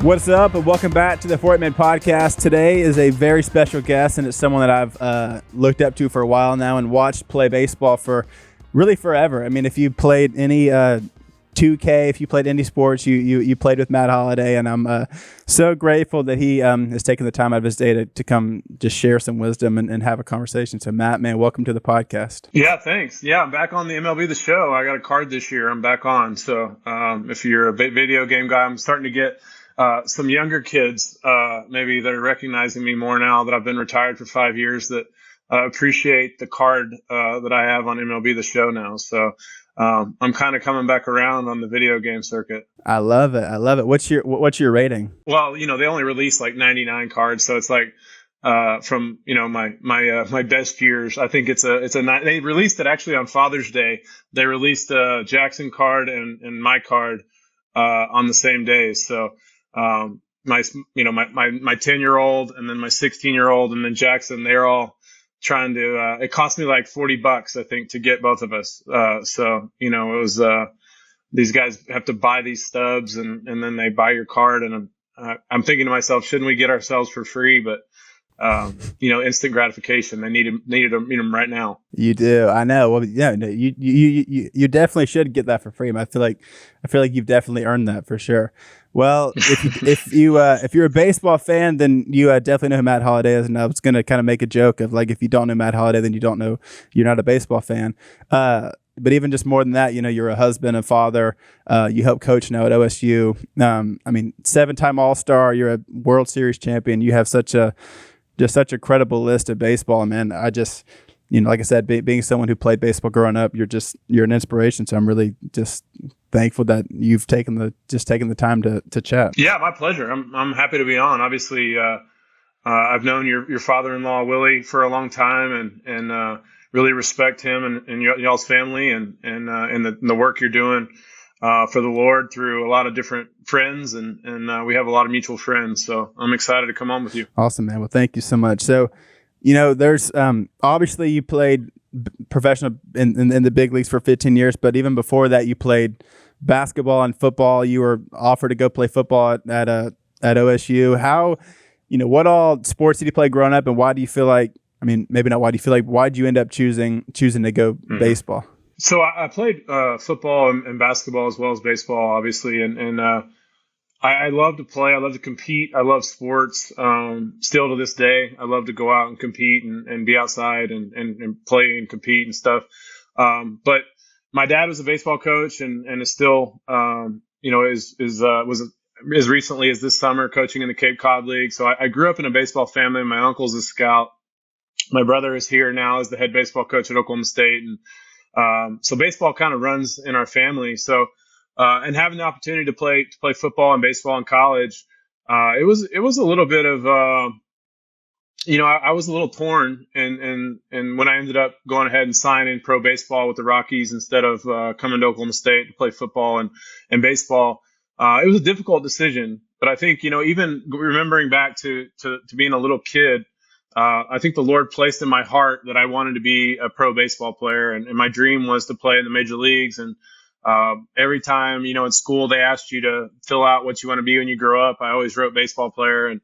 What's up, and welcome back to the Four Man Podcast. Today is a very special guest, and it's someone that I've looked up to for a while now and watched play baseball for really forever. I mean, if you played any 2K, if you played any sports, you played with Matt Holliday, and I'm so grateful that he has taken the time out of his day to come just share some wisdom and have a conversation. So, Matt, man, welcome to the podcast. Yeah, thanks. Yeah, I'm back on the MLB The Show. I got a card this year. I'm back on. So if you're a video game guy, I'm starting to get some younger kids maybe that are recognizing me more now that I've been retired for 5 years that appreciate the card that I have on MLB The Show now. So I'm kind of coming back around on the video game circuit. I love it. I love it. What's your rating? Well, they only release like 99 cards, so it's like from my best years. I think they released it actually on Father's Day. They released a Jackson card and my card on the same day. So my 10-year-old and then my 16-year-old and then Jackson, they're all trying to, it cost me like $40, I think, to get both of us. So, it was, these guys have to buy these stubs and then they buy your card. And I'm thinking to myself, shouldn't we get ourselves for free? But, instant gratification. They needed them right now. You do. I know. Well, yeah, no, you definitely should get that for free. I feel like you've definitely earned that for sure. Well, if you're a baseball fan, then you definitely know who Matt Holliday is. And I was going to kind of make a joke of like, if you don't know Matt Holliday, then you're not a baseball fan. But even just more than that, you're a husband and father. You help coach now at OSU. 7-time All-Star. You're a World Series champion. You have such a credible list of baseball. And man, I just, like I said, being someone who played baseball growing up, you're an inspiration. So I'm really just thankful that you've taken the time to chat. Yeah, my pleasure. I'm happy to be on. Obviously, I've known your father-in-law Willie for a long time, and really respect him and y'all's family and the work you're doing for the Lord through a lot of different friends, and we have a lot of mutual friends. So I'm excited to come on with you. Awesome, man. Well, thank you so much. So, there's obviously you played professional in the big leagues for 15 years, but even before that, you played basketball and football. You were offered to go play football at OSU. How, what all sports did you play growing up, and why do you feel like? I mean, maybe not why do you feel like? Why did you end up choosing to go baseball? So I played football and basketball as well as baseball, obviously, and I love to play. I love to compete. I love sports. Still to this day, I love to go out and compete and be outside and play and compete and stuff. But my dad was a baseball coach and is still, was as recently as this summer coaching in the Cape Cod League. So I grew up in a baseball family. My uncle's a scout. My brother is here now as the head baseball coach at Oklahoma State, and so baseball kind of runs in our family. So. And having the opportunity to play football and baseball in college, it was a little bit of, I was a little torn. And when I ended up going ahead and signing pro baseball with the Rockies instead of coming to Oklahoma State to play football and baseball, it was a difficult decision. But I think, even remembering back to being a little kid, I think the Lord placed in my heart that I wanted to be a pro baseball player. And my dream was to play in the major leagues. And every time, in school, they asked you to fill out what you want to be when you grow up. I always wrote baseball player. And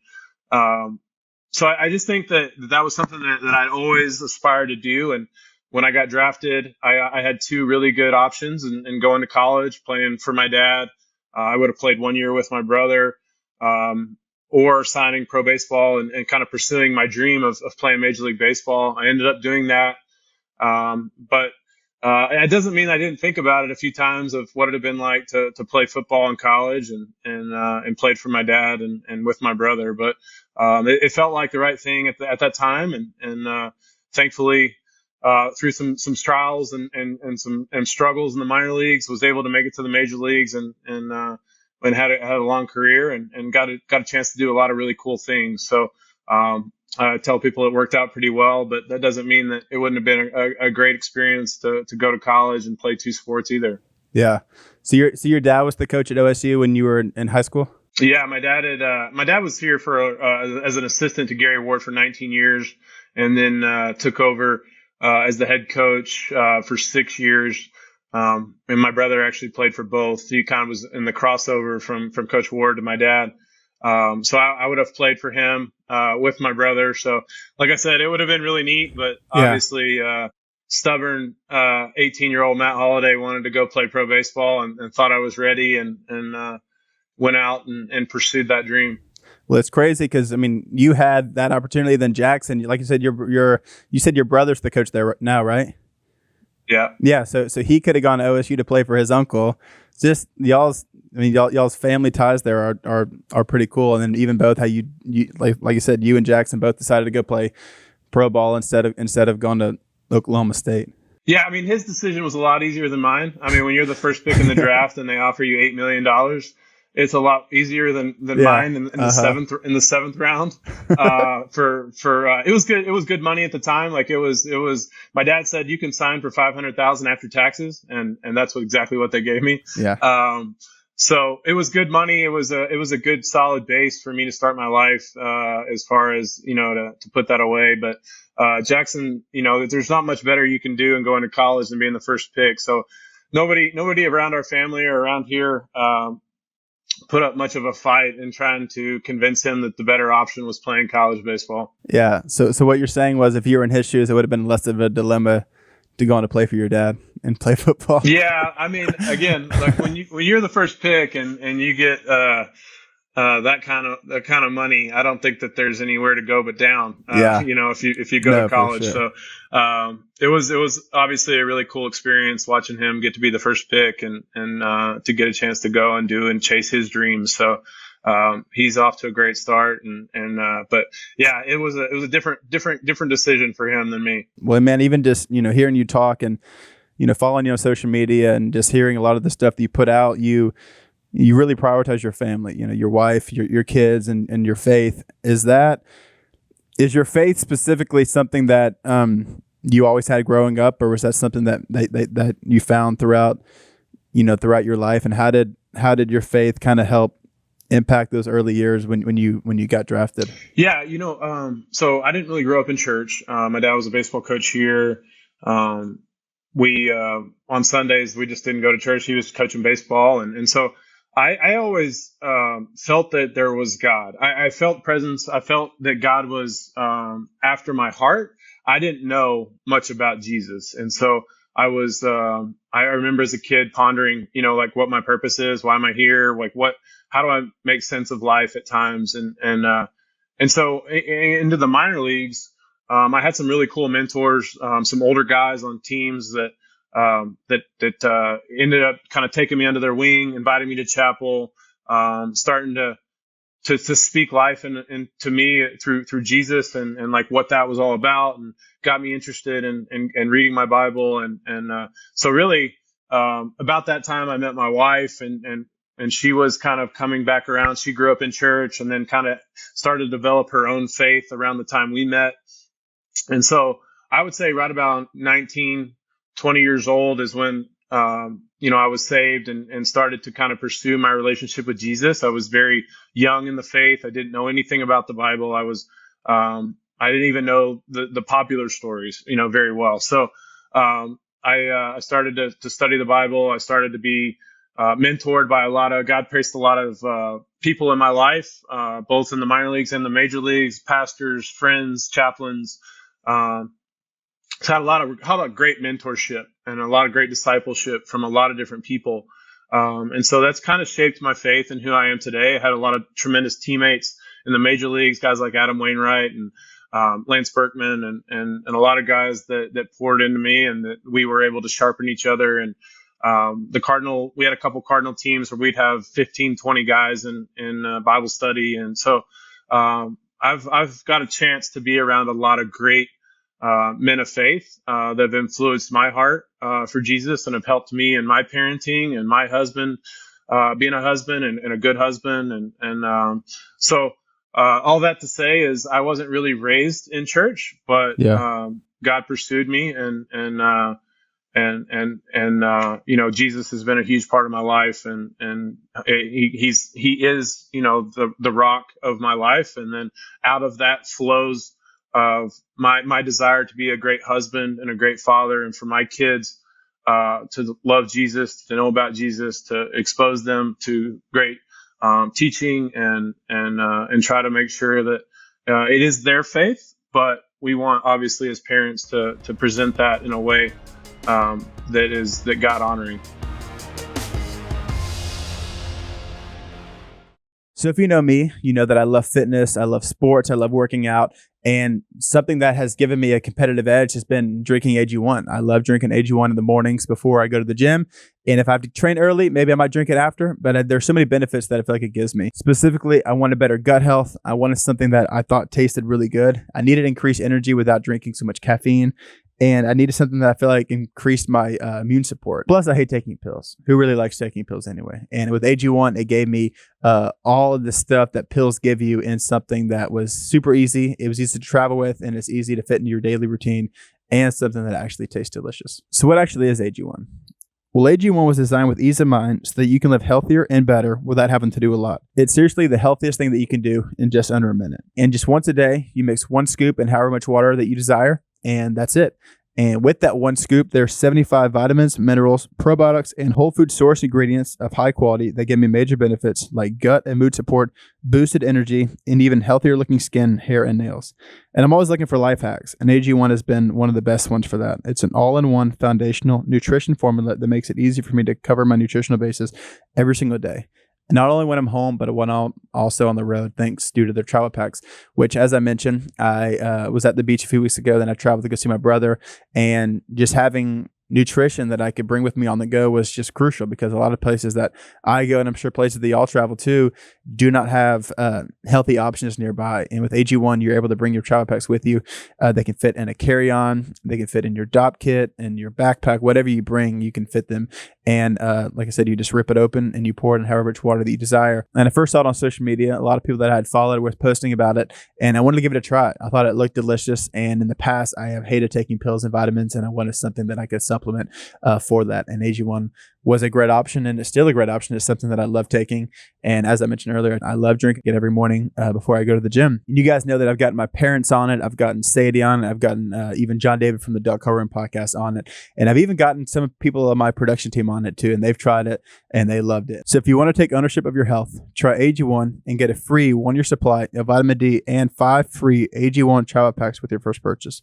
so I just think that was something that I'd always aspired to do. And when I got drafted, I had two really good options and going to college, playing for my dad. I would have played 1 year with my brother, or signing pro baseball and kind of pursuing my dream of playing Major League Baseball. I ended up doing that. But it doesn't mean I didn't think about it a few times of what it had been like to play football in college and played for my dad and with my brother. But it felt like the right thing at that time. And thankfully, through some trials and some struggles in the minor leagues, was able to make it to the major leagues and had a long career and got a chance to do a lot of really cool things. So I tell people it worked out pretty well, but that doesn't mean that it wouldn't have been a great experience to go to college and play two sports either. Yeah. So your dad was the coach at OSU when you were in high school? Yeah, my dad was here as an assistant to Gary Ward for 19 years, and then took over as the head coach for 6 years. And my brother actually played for both. He kind of was in the crossover from Coach Ward to my dad. So I would have played for him with my brother. So, like I said, it would have been really neat. But Yeah. obviously, stubborn 18-year-old Matt Holliday wanted to go play pro baseball and thought I was ready and went out and pursued that dream. Well, it's crazy because I mean, you had that opportunity. Then Jackson, like you said, you said your brother's the coach there now, right? Yeah. Yeah. So he could have gone to OSU to play for his uncle. Just y'all's family ties there are pretty cool. And then even both how you like you said, you and Jackson both decided to go play pro ball instead of going to Oklahoma State. Yeah, I mean, his decision was a lot easier than mine. I mean, when you're the first pick in the draft and they offer you $8 million, it's a lot easier than mine in the seventh round. It was good. It was good money at the time. Like it was. My dad said you can sign for $500,000 after taxes, and that's exactly what they gave me. Yeah. So it was good money. It was a good solid base for me to start my life, as far as, to put that away. But, Jackson, there's not much better you can do in going to college than being the first pick. So nobody around our family or around here, put up much of a fight in trying to convince him that the better option was playing college baseball. Yeah. So what you're saying was if you were in his shoes, it would have been less of a dilemma to go on to play for your dad and play football. Yeah, I mean, again, like when you're the first pick and you get that kind of money, I don't think that there's anywhere to go but down. If you go to college. Sure. So it was obviously a really cool experience watching him get to be the first pick and to get a chance to go and do and chase his dreams. So he's off to a great start but yeah, it was a different decision for him than me. Well, man, even just, hearing you talk and, following you on social media and just hearing a lot of the stuff that you put out, you really prioritize your family, your wife, your kids and your faith. Is your faith specifically something that, you always had growing up, or was that something that you found throughout your life? And how did your faith kind of help impact those early years when you got drafted? Yeah, so I didn't really grow up in church. My dad was a baseball coach here. We on Sundays we just didn't go to church. He was coaching baseball, and so I always felt that there was God. I felt presence. I felt that God was after my heart. I didn't know much about Jesus, and so I was. I remember as a kid pondering, like what my purpose is. Why am I here? Like how do I make sense of life at times? And so into the minor leagues, I had some really cool mentors, some older guys on teams that ended up kind of taking me under their wing, inviting me to chapel, starting to speak life and to me through Jesus and like what that was all about, and got me interested in reading my Bible. And so really, about that time I met my wife and she was kind of coming back around. She grew up in church and then kind of started to develop her own faith around the time we met. And so I would say right about 19, 20 years old is when, I was saved and started to kind of pursue my relationship with Jesus. I was very young in the faith. I didn't know anything about the Bible. I didn't even know the popular stories, very well. So, I started to study the Bible. I started to be mentored by God placed a lot of people in my life, both in the minor leagues and the major leagues, pastors, friends, chaplains. So I had a lot of great mentorship and a lot of great discipleship from a lot of different people. And so that's kind of shaped my faith and who I am today. I had a lot of tremendous teammates in the major leagues, guys like Adam Wainwright and Lance Berkman and a lot of guys that poured into me and that we were able to sharpen each other. And we had a couple Cardinal teams where we'd have 15, 20 guys in Bible study. And so I've got a chance to be around a lot of great men of faith that have influenced my heart for Jesus and have helped me in my parenting and my husband being a husband and a good husband. So all that to say is I wasn't really raised in church, but God pursued me and Jesus has been a huge part of my life and he is the rock of my life. And then out of that flows of my desire to be a great husband and a great father, and for my kids to love Jesus, to know about Jesus, to expose them to great teaching and try to make sure that it is their faith, but we want obviously as parents to present that in a way that God honoring. So if you know me, you know that I love fitness, I love sports, I love working out, and something that has given me a competitive edge has been drinking AG1. I love drinking AG1 in the mornings before I go to the gym, and if I have to train early, maybe I might drink it after, but there's so many benefits that I feel like it gives me. Specifically, I wanted better gut health. I wanted something that I thought tasted really good. I needed increased energy without drinking so much caffeine. And I needed something that I feel like increased my immune support. Plus, I hate taking pills. Who really likes taking pills anyway? And with AG1, it gave me all of the stuff that pills give you in something that was super easy. It was easy to travel with, and it's easy to fit into your daily routine, and something that actually tastes delicious. So what actually is AG1? Well, AG1 was designed with ease of mind so that you can live healthier and better without having to do a lot. It's seriously the healthiest thing that you can do in just under a minute. And just once a day, you mix 1 scoop in however much water that you desire, and that's it. And with that 1 scoop, there's 75 vitamins, minerals, probiotics, and whole food source ingredients of high quality that give me major benefits like gut and mood support, boosted energy, and even healthier looking skin, hair, and nails. And I'm always looking for life hacks, and AG1 has been one of the best ones for that. It's an all-in-one foundational nutrition formula that makes it easy for me to cover my nutritional basis every single day. Not only when I'm home, but when I'm also on the road, thanks due to their travel packs, which, as I mentioned, I was at the beach a few weeks ago. Then I traveled to go see my brother, and just having nutrition that I could bring with me on the go was just crucial, because a lot of places that I go, and I'm sure places that y'all travel to, do not have healthy options nearby. And with AG1, you're able to bring your travel packs with you. They can fit in a carry-on, they can fit in your DOP kit and your backpack, whatever you bring, you can fit them. And like I said, you just rip it open and you pour it in however much water that you desire. And I first saw it on social media. A lot of people that I had followed were posting about it, and I wanted to give it a try. I thought it looked delicious. And in the past, I have hated taking pills and vitamins, and I wanted something that I could supplement for that. And AG1 was a great option, and it's still a great option. It's something that I love taking. And as I mentioned earlier, I love drinking it every morning before I go to the gym. And you guys know that I've gotten my parents on it. I've gotten Sadie on it. I've gotten even John David from the Duck Call Room podcast on it. And I've even gotten some people on my production team on it too, and they've tried it and they loved it. So if you want to take ownership of your health, try AG1 and get a free 1-year supply of vitamin D and 5 free AG1 travel packs with your first purchase.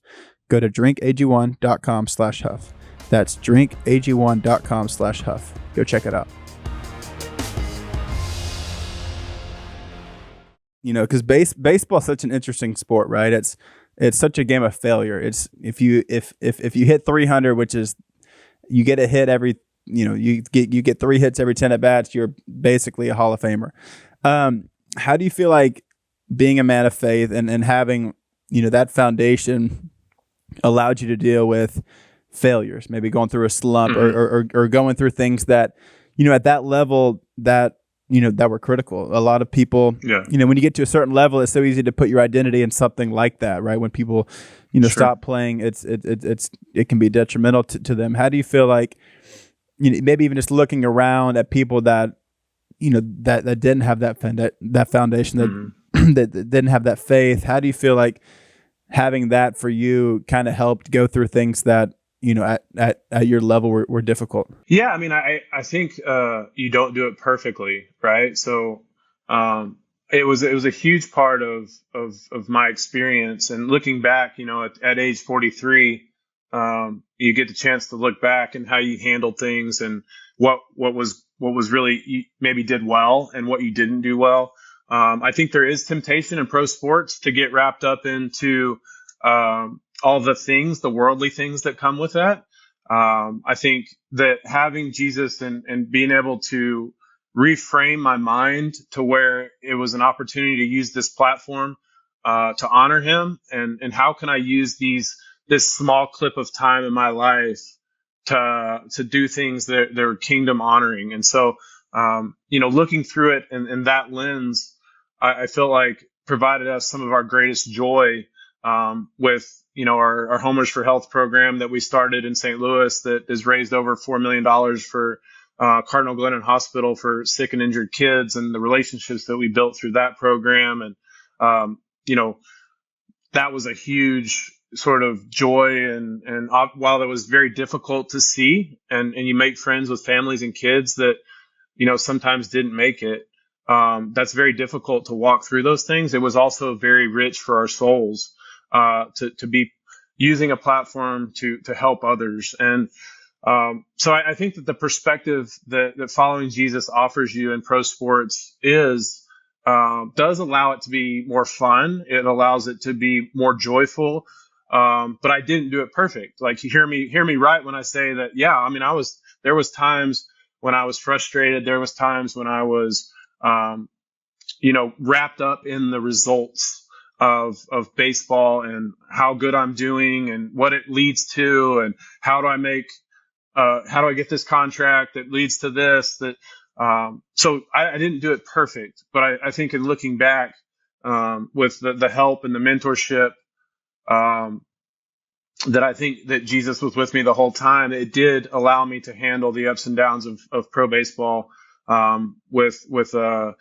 Go to drinkag1.com/Huff. That's drinkag1.com/Huff. Go check it out. You know, because baseball is such an interesting sport, right? It's such a game of failure. It's if you hit 300, which is you get a hit every, you get 3 hits every 10 at bats, you're basically a Hall of Famer. How do you feel like being a man of faith and having, that foundation allowed you to deal with failures, maybe going through a slump or going through things that, at that level that were critical? A lot of people, when you get to a certain level, it's so easy to put your identity in something like that, right? When people, stop playing, it can be detrimental to them. How do you feel like, maybe even just looking around at people that, that didn't have that foundation, that didn't have that faith? How do you feel like having that for you kind of helped go through things that, at your level were difficult? Yeah. I mean, I think you don't do it perfectly, right? So it was a huge part of my experience. And looking back, at age 43, you get the chance to look back and how you handled things and what was really you maybe did well and what you didn't do well. I think there is temptation in pro sports to get wrapped up into all the worldly things that come with that. I think that having Jesus and being able to reframe my mind to where it was an opportunity to use this platform to honor him, and how can I use this small clip of time in my life to do things that are kingdom honoring. And so, looking through it in that lens, I feel like provided us some of our greatest joy with our Homers for Health program that we started in St. Louis that has raised over $4 million for Cardinal Glennon Hospital for sick and injured kids, and the relationships that we built through that program. And that was a huge sort of joy, and while it was very difficult to see, and you make friends with families and kids that sometimes didn't make it, that's very difficult to walk through those things. It was also very rich for our souls to be using a platform to help others. And so I think that the perspective that following Jesus offers you in pro sports does allow it to be more fun. It allows it to be more joyful. But I didn't do it perfect. Like, you hear me right when I say that. Yeah, I mean, there was times when I was frustrated. There was times when I was, wrapped up in the results of baseball and how good I'm doing and what it leads to, and how do I get this contract that leads to this, so I didn't do it perfect, but I think in looking back, with the help and the mentorship, that I think that Jesus was with me the whole time, it did allow me to handle the ups and downs of pro baseball, with a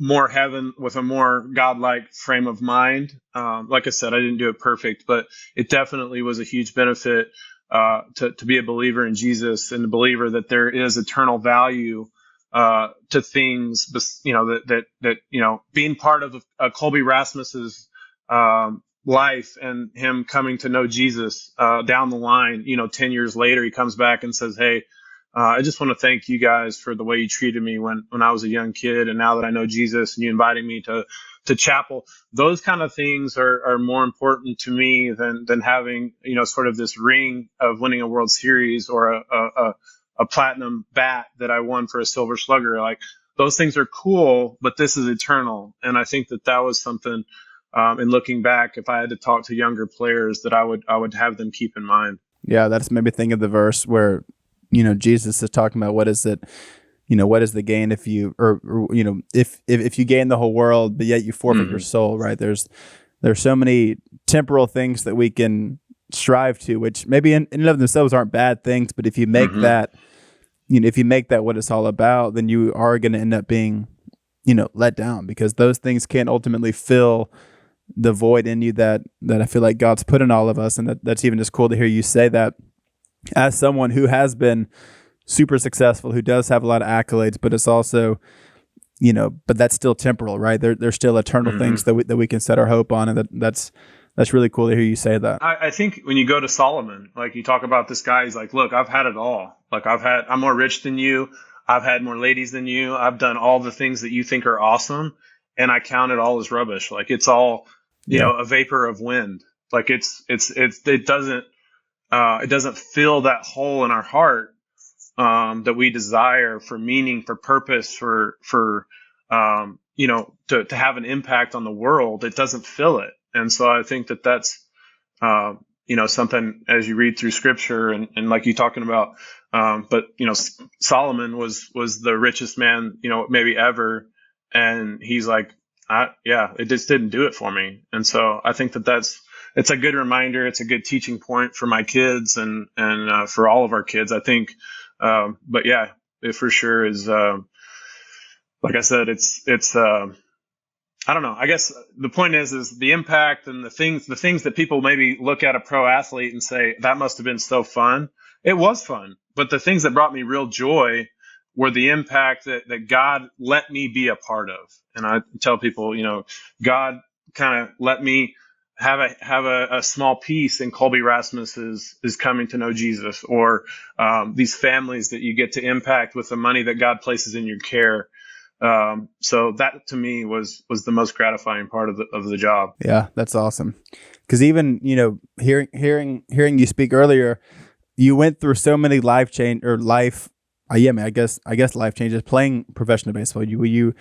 more godlike frame of mind. Like I said, I didn't do it perfect, but it definitely was a huge benefit to be a believer in Jesus, and a believer that there is eternal value to things, that being part of Colby Rasmus's life, and him coming to know Jesus down the line. 10 years later, he comes back and says, "Hey, I just want to thank you guys for the way you treated me when I was a young kid, and now that I know Jesus, and you invited me to chapel." Those kind of things are more important to me than having sort of this ring of winning a World Series, or a platinum bat that I won for a Silver Slugger. Like, those things are cool, but this is eternal. And I think that was something, in looking back, if I had to talk to younger players, that I would have them keep in mind. Yeah, that's made me think of the verse where, Jesus is talking about what is it, what is the gain if you, if you gain the whole world, but yet you forfeit your soul, right? There's so many temporal things that we can strive to, which maybe in and of themselves aren't bad things, but if you make that, if you make that what it's all about, then you are going to end up being, let down, because those things can't ultimately fill the void in you that I feel like God's put in all of us. And that's even just cool to hear you say that as someone who has been super successful, who does have a lot of accolades, but it's also, but that's still temporal, right? There's still eternal things that we can set our hope on. And that's really cool to hear you say that. I think when you go to Solomon, like, you talk about this guy, he's like, "Look, I've had it all. Like, I'm more rich than you. I've had more ladies than you. I've done all the things that you think are awesome, and I count it all as rubbish. Like, it's all, a vapor of wind. Like, it doesn't fill that hole in our heart, that we desire for meaning, for purpose, for to have an impact on the world. It doesn't fill it." And so I think that's something, as you read through Scripture, and like you talking about, but Solomon was the richest man maybe ever, and he's like, it just didn't do it for me. And so I think it's a good reminder. It's a good teaching point for my kids, and for all of our kids, I think. But yeah, it for sure is. Like I said, it's. I don't know. I guess the point is the impact, and the things that people maybe look at a pro athlete and say, that must have been so fun. It was fun, but the things that brought me real joy were the impact that God let me be a part of. And I tell people, God kind of let me have a small piece in Colby Rasmus is coming to know Jesus, or these families that you get to impact with the money that God places in your care. So that to me was the most gratifying part of the job. Yeah, that's awesome. Because even hearing you speak earlier, you went through so many life changes playing professional baseball. You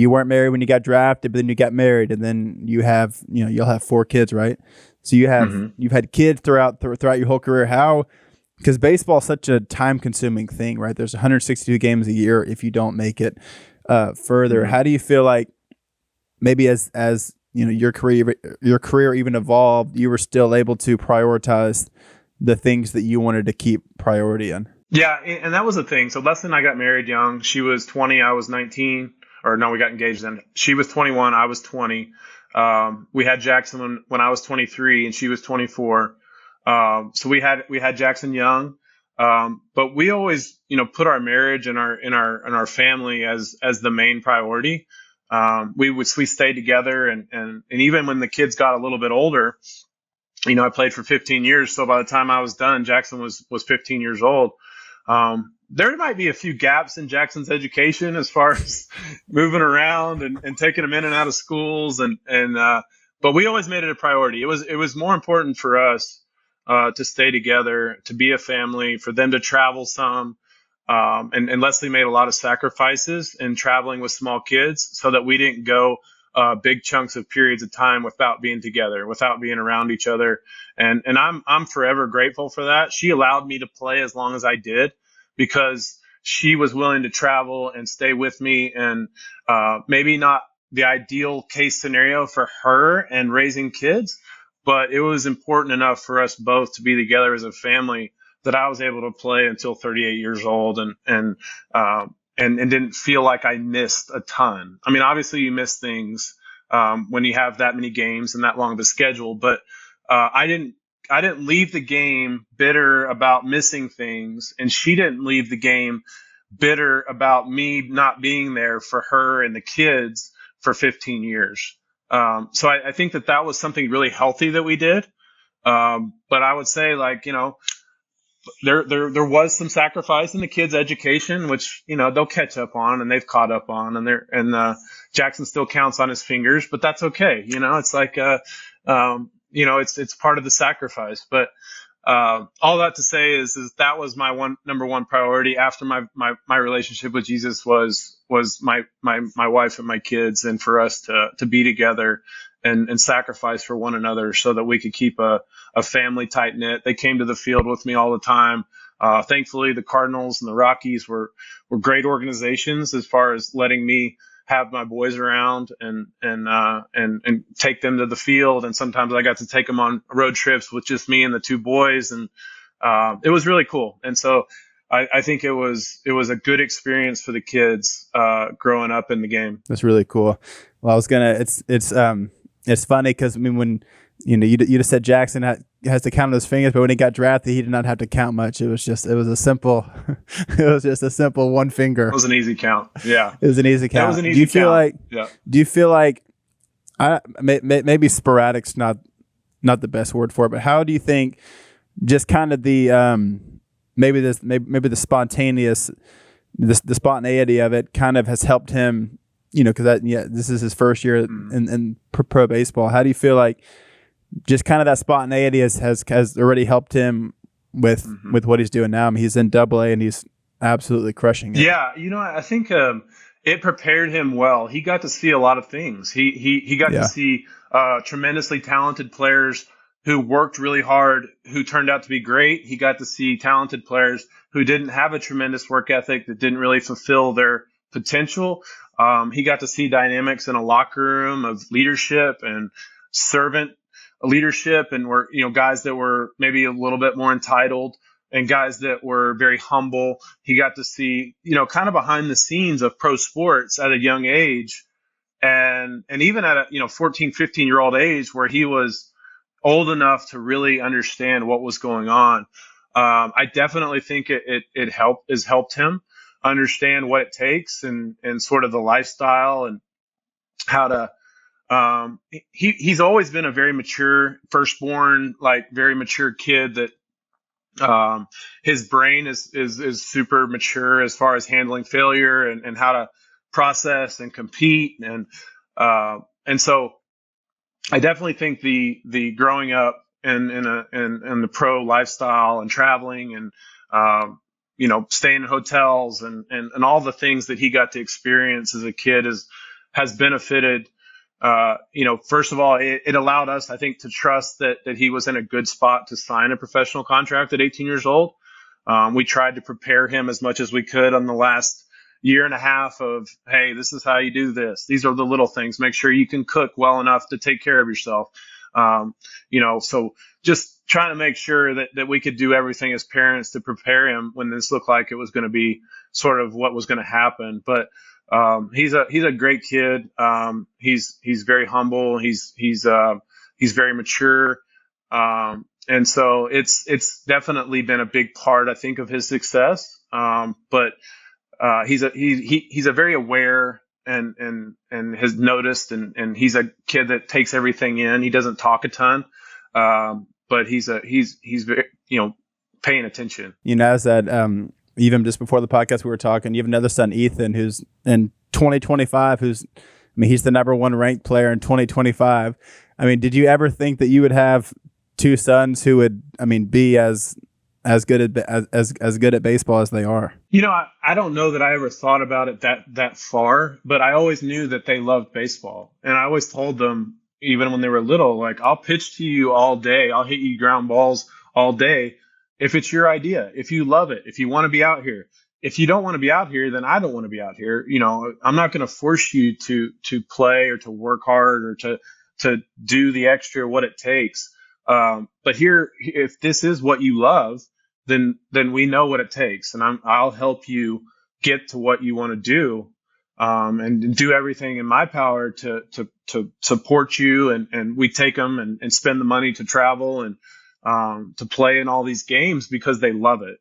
weren't married when you got drafted, but then you got married, and then you'll have 4 kids, right? So you've had kids throughout your whole career. Because baseball is such a time consuming thing, right? There's 162 games a year if you don't make it further. How do you feel like maybe as your career even evolved, you were still able to prioritize the things that you wanted to keep priority in? Yeah, and that was the thing. So Leslie and I got married young. She was 20, I was 19. Or no, we got engaged then. She was 21, I was 20. We had Jackson when I was 23 and she was 24. So we had Jackson young. But we always, put our marriage and our family as the main priority. We stayed together, and even when the kids got a little bit older, I played for 15 years. So by the time I was done, Jackson was 15 years old. There might be a few gaps in Jackson's education as far as moving around and taking him in and out of schools, but we always made it a priority. It was more important for us to stay together, to be a family, for them to travel some. And Leslie made a lot of sacrifices in traveling with small kids so that we didn't go big chunks of periods of time without being together, without being around each other. And I'm forever grateful for that. She allowed me to play as long as I did because she was willing to travel and stay with me. And maybe not the ideal case scenario for her and raising kids, but it was important enough for us both to be together as a family that I was able to play until 38 years old and didn't feel like I missed a ton. I mean, obviously you miss things when you have that many games and that long of a schedule, but I didn't leave the game bitter about missing things, and she didn't leave the game bitter about me not being there for her and the kids for 15 years. So I think that was something really healthy that we did. But I would say, there was some sacrifice in the kids' education, which they'll catch up on, and they've caught up on, and Jackson still counts on his fingers, but that's okay. It's it's part of the sacrifice. But all that to say is that was my number one priority after my relationship with Jesus was my wife and my kids, and for us to be together and sacrifice for one another so that we could keep a family tight knit. They came to the field with me all the time. Thankfully, the Cardinals and the Rockies were great organizations as far as letting me have my boys around and take them to the field. And sometimes I got to take them on road trips with just me and the two boys. And it was really cool. And so I think it was a good experience for the kids growing up in the game. That's really cool. Well, I was gonna. It's funny because I mean when you just said Jackson has to count on his fingers, but when he got drafted, he did not have to count much. It was a simple one finger. It was an easy count. Yeah, it was an easy count. That was an easy count. Do you feel like maybe sporadic's not the best word for it, but how do you think just kind of the maybe the spontaneity of it kind of has helped him? Because this is his first year in pro baseball. How do you feel like just kind of that spontaneity has already helped him with what he's doing now? I mean, he's in AA and he's absolutely crushing it. Yeah, I think it prepared him well. He got to see a lot of things. He got to see tremendously talented players who worked really hard, who turned out to be great. He got to see talented players who didn't have a tremendous work ethic, that didn't really fulfill their potential. He got to see dynamics in a locker room of leadership and servant leadership, and were guys that were maybe a little bit more entitled and guys that were very humble. He got to see kind of behind the scenes of pro sports at a young age, and even at a 14, 15-year-old age, where he was old enough to really understand what was going on. I definitely think it helped him understand what it takes and sort of the lifestyle and how to he's always been a very mature firstborn, very mature kid that his brain is super mature as far as handling failure and how to process and compete. And so I definitely think the growing up in the pro lifestyle and traveling and staying in hotels and all the things that he got to experience as a kid has benefited. First of all, it allowed us, I think, to trust that he was in a good spot to sign a professional contract at 18 years old. We tried to prepare him as much as we could on the last year and a half of, hey, this is how you do this. These are the little things. Make sure you can cook well enough to take care of yourself. So just trying to make sure that we could do everything as parents to prepare him when this looked like it was going to be sort of what was going to happen. But he's a great kid. He's very humble. He's very mature. And so it's definitely been a big part, I think, of his success. But he's a very aware and has noticed, and he's a kid that takes everything in. He doesn't talk a ton, but he's very, paying attention. As that, even just before the podcast, we were talking, you have another son, Ethan, who's in 2025, he's the number one ranked player in 2025. Did you ever think that you would have two sons who would, be as good as good at baseball as they are? I don't know that I ever thought about it that far, but I always knew that they loved baseball. And I always told them, even when they were little, like, I'll pitch to you all day. I'll hit you ground balls all day. If it's your idea, if you love it, if you want to be out here. If you don't want to be out here, then I don't want to be out here. I'm not going to force you to play or to work hard or to do the extra, what it takes. But here, if this is what you love, then we know what it takes, and I'll help you get to what you want to do, and do everything in my power to support you. And we take them and spend the money to travel and to play in all these games because they love it.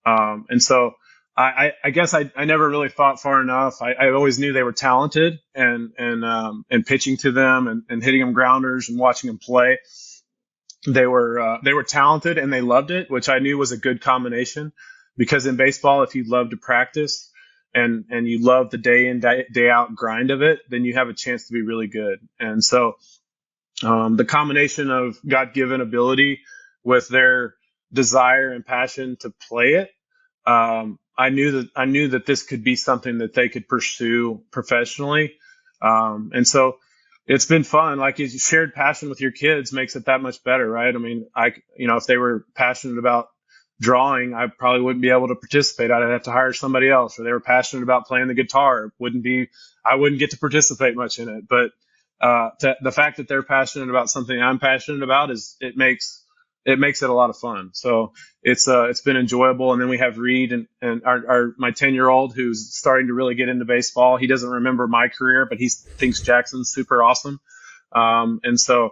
And so I guess I never really thought far enough. I always knew they were talented, and pitching to them and hitting them grounders and watching them play. They were talented and they loved it, which I knew was a good combination, because in baseball, if you love to practice and you love the day in, day out grind of it, then you have a chance to be really good. And so the combination of God-given ability with their desire and passion to play it, I knew that this could be something that they could pursue professionally. And so it's been fun. Like, shared passion with your kids makes it that much better, right? If they were passionate about drawing, I probably wouldn't be able to participate. I'd have to hire somebody else. Or they were passionate about playing the guitar, I wouldn't get to participate much in it. But the fact that they're passionate about something I'm passionate about it makes it a lot of fun. So it's been enjoyable. And then we have Reed and my 10-year-old who's starting to really get into baseball. He doesn't remember my career, but he thinks Jackson's super awesome. And so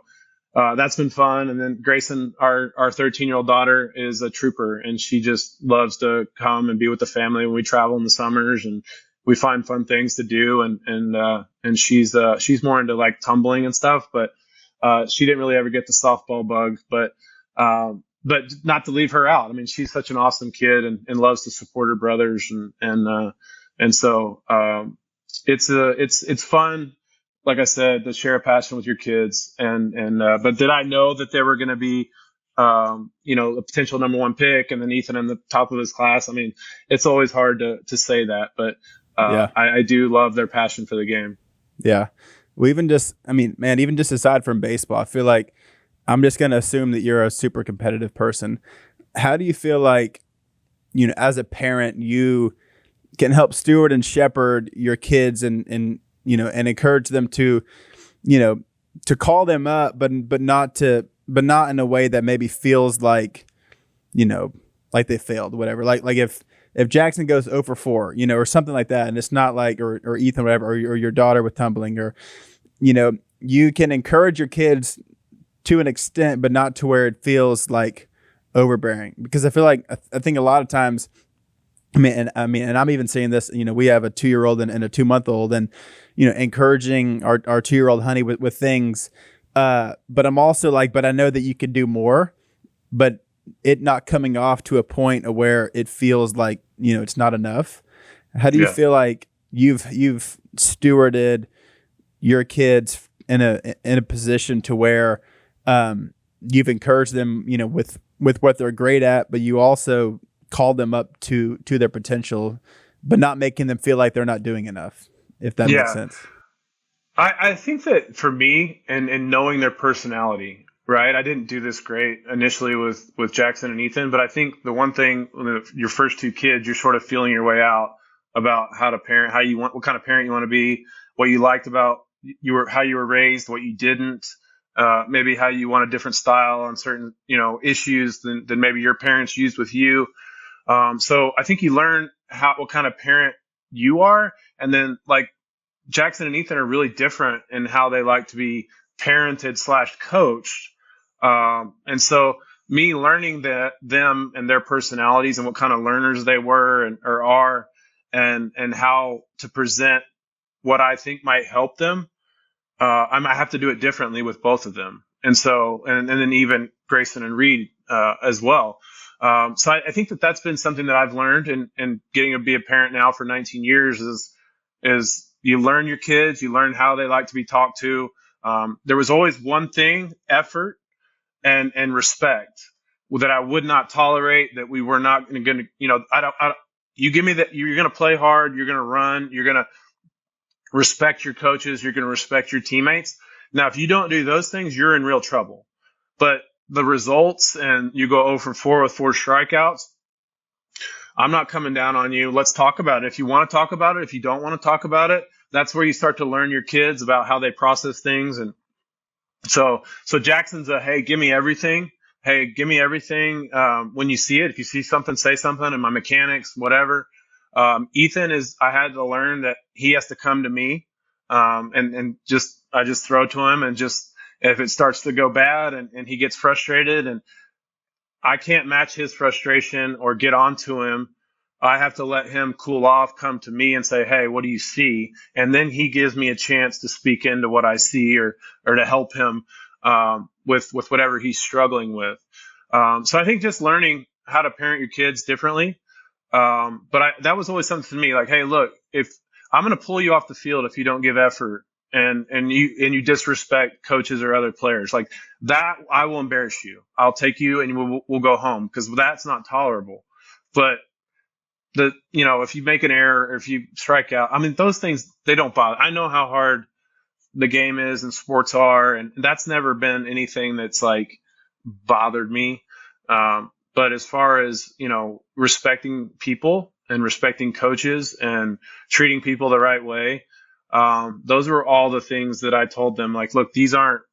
that's been fun. And then Grayson, our 13-year-old daughter, is a trooper, and she just loves to come and be with the family when we travel in the summers, and we find fun things to do. And she's more into like tumbling and stuff, but she didn't really ever get the softball bug, but not to leave her out. She's such an awesome kid and loves to support her brothers. And so it's fun. Like I said, to share a passion with your kids. But did I know that they were going to be, a potential number one pick, and then Ethan in the top of his class? It's always hard to say that, but Yeah. I do love their passion for the game. Yeah. Well, even just aside from baseball, I feel like I'm just going to assume that you're a super competitive person. How do you feel like, as a parent, you can help steward and shepherd your kids and encourage them to, to call them up, but not in a way that maybe feels like, like they failed, whatever. Like if Jackson goes 0 for 4, or something like that, and it's not like, or Ethan, whatever, or your daughter with tumbling, or, you can encourage your kids to an extent, but not to where it feels like overbearing. Because I feel like, I think a lot of times, and I'm even seeing this, we have a 2-year-old and a 2-month-old, and, encouraging our 2-year-old honey with things. But I'm also like, but I know that you could do more, but it not coming off to a point of where it feels like, it's not enough. How do you feel like you've stewarded your kids in a position to where, you've encouraged them, with what they're great at, but you also call them up to their potential, but not making them feel like they're not doing enough, if that makes sense? I think that for me, and knowing their personality, right? I didn't do this great initially with Jackson and Ethan, but I think the one thing, your first 2 kids, you're sort of feeling your way out about how to parent, what kind of parent you want to be, what you liked about how you were raised, what you didn't. Maybe how you want a different style on certain, issues than maybe your parents used with you. So I think you learn what kind of parent you are. And then, like, Jackson and Ethan are really different in how they like to be parented / coached. And so me learning them and their personalities and what kind of learners they were or are, and how to present what I think might help them. I might have to do it differently with both of them. And so, and then even Grayson and Reed as well. So I think that's been something that I've learned, and getting to be a parent now for 19 years is you learn your kids, you learn how they like to be talked to. There was always one thing: effort and respect, that I would not tolerate, that we were not going to, you give me that, you're going to play hard, you're going to run, you're going to respect your coaches, you're going to respect your teammates. Now, if you don't do those things, you're in real trouble. But the results, and you go 0 for 4 with 4 strikeouts, I'm not coming down on you. Let's talk about it. If you want to talk about it, if you don't want to talk about it, that's where you start to learn your kids about how they process things. And so Jackson's hey, give me everything. Hey, give me everything. When you see it, if you see something, say something. And my mechanics, whatever. Ethan I had to learn that he has to come to me, and I just throw to him, and just, if it starts to go bad and he gets frustrated and I can't match his frustration or get onto him, I have to let him cool off, come to me and say, hey, what do you see? And then he gives me a chance to speak into what I see, or to help him with whatever he's struggling with. So I think just learning how to parent your kids differently. But that was always something to me, like, hey, look, if I'm going to pull you off the field if you don't give effort and you disrespect coaches or other players, like that, I will embarrass you. I'll take you and we'll go home, because that's not tolerable. But if you make an error or if you strike out, I mean, those things, they don't bother. I know how hard the game is and sports are, and that's never been anything that's like bothered me. But as far as, respecting people and respecting coaches and treating people the right way, those were all the things that I told them, like, look, these aren't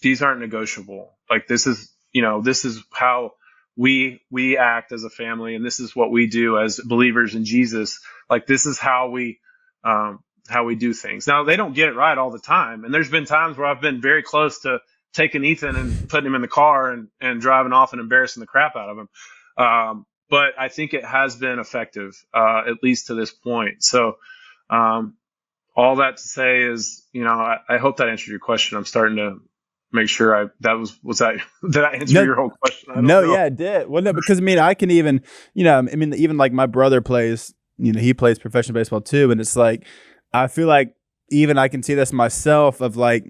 negotiable. Like, this is how we act as a family, and this is what we do as believers in Jesus. Like, this is how we do things. Now, they don't get it right all the time. And there's been times where I've been very close to taking Ethan and putting him in the car and driving off and embarrassing the crap out of him. But I think it has been effective, at least to this point. So, all that to say is, I hope that answered your question. I'm starting to make sure did I answer your whole question? I don't know. Yeah, it did. Well, no, because I can even, even like my brother plays, he plays professional baseball too. And it's like, I feel like even I can see this myself of like,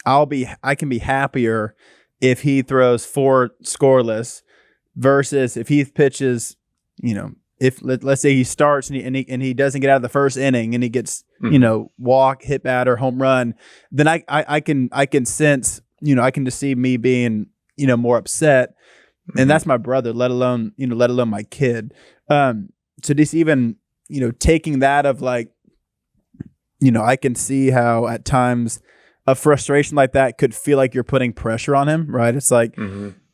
I can be happier if he throws 4 scoreless versus if he pitches, if let's say he starts and he doesn't get out of the first inning and he gets, walk, hit batter, home run, then I can sense, I can just see me being, more upset. And that's my brother, let alone my kid. So just even, taking that of like, I can see how at times a frustration like that could feel like you're putting pressure on him, right? It's like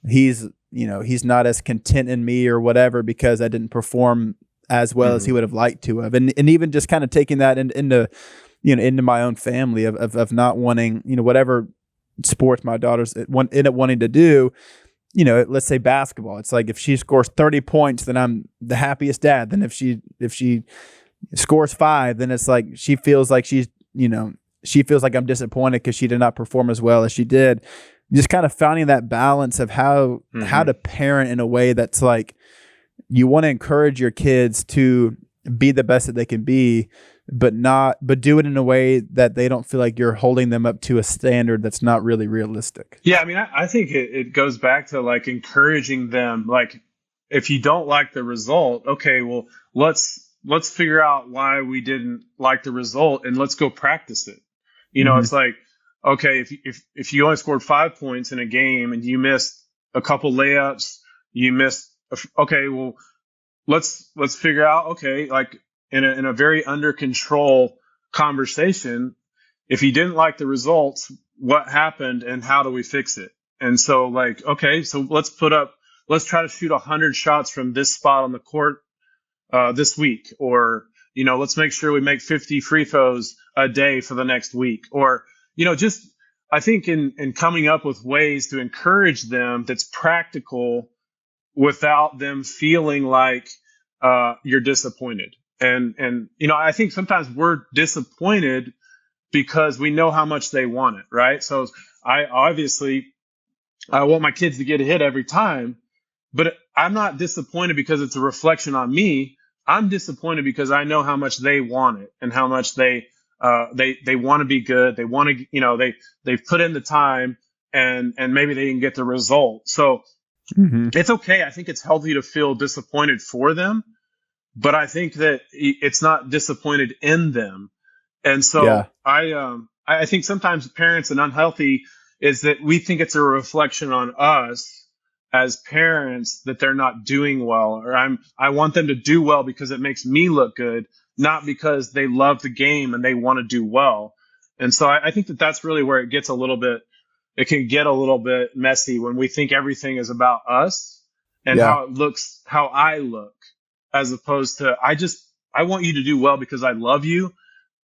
he's not as content in me or whatever because I didn't perform as well as he would have liked to have. And even just kind of taking that into my own family of not wanting, whatever sports my daughter's end up wanting to do, let's say basketball. It's like if she scores 30 points, then I'm the happiest dad. Then if she scores 5, then it's like she feels like she feels like I'm disappointed because she did not perform as well as she did. Just kind of finding that balance of how to parent in a way that's like you want to encourage your kids to be the best that they can be, but do it in a way that they don't feel like you're holding them up to a standard that's not really realistic. Yeah, I mean, I think it goes back to like encouraging them. Like, if you don't like the result, okay, well, let's figure out why we didn't like the result and let's go practice it. It's like, okay, if you only scored 5 points in a game and you missed a couple layups, okay, well, let's figure out, okay, like in a very under control conversation, if you didn't like the results, what happened and how do we fix it? And so like, okay, so let's try to shoot 100 shots from this spot on the court this week, or let's make sure we make 50 free throws a day for the next week, or just I think in coming up with ways to encourage them that's practical without them feeling like you're disappointed. And I think sometimes we're disappointed because we know how much they want it, right? So I want my kids to get a hit every time, but I'm not disappointed because it's a reflection on me. I'm disappointed because I know how much they want it and how much they want to be good. They want to, they've put in the time, and maybe they didn't get the result. So it's okay. I think it's healthy to feel disappointed for them, but I think that it's not disappointed in them. And Yeah. so I think sometimes parents and unhealthy is that we think it's a reflection on us as parents that they're not doing well, or I want them to do well because it makes me look good, not because they love the game and they want to do well. And so I think that that's really where it can get a little bit messy when we think everything is about us and Yeah. how it looks, how I look, as opposed to I want you to do well because I love you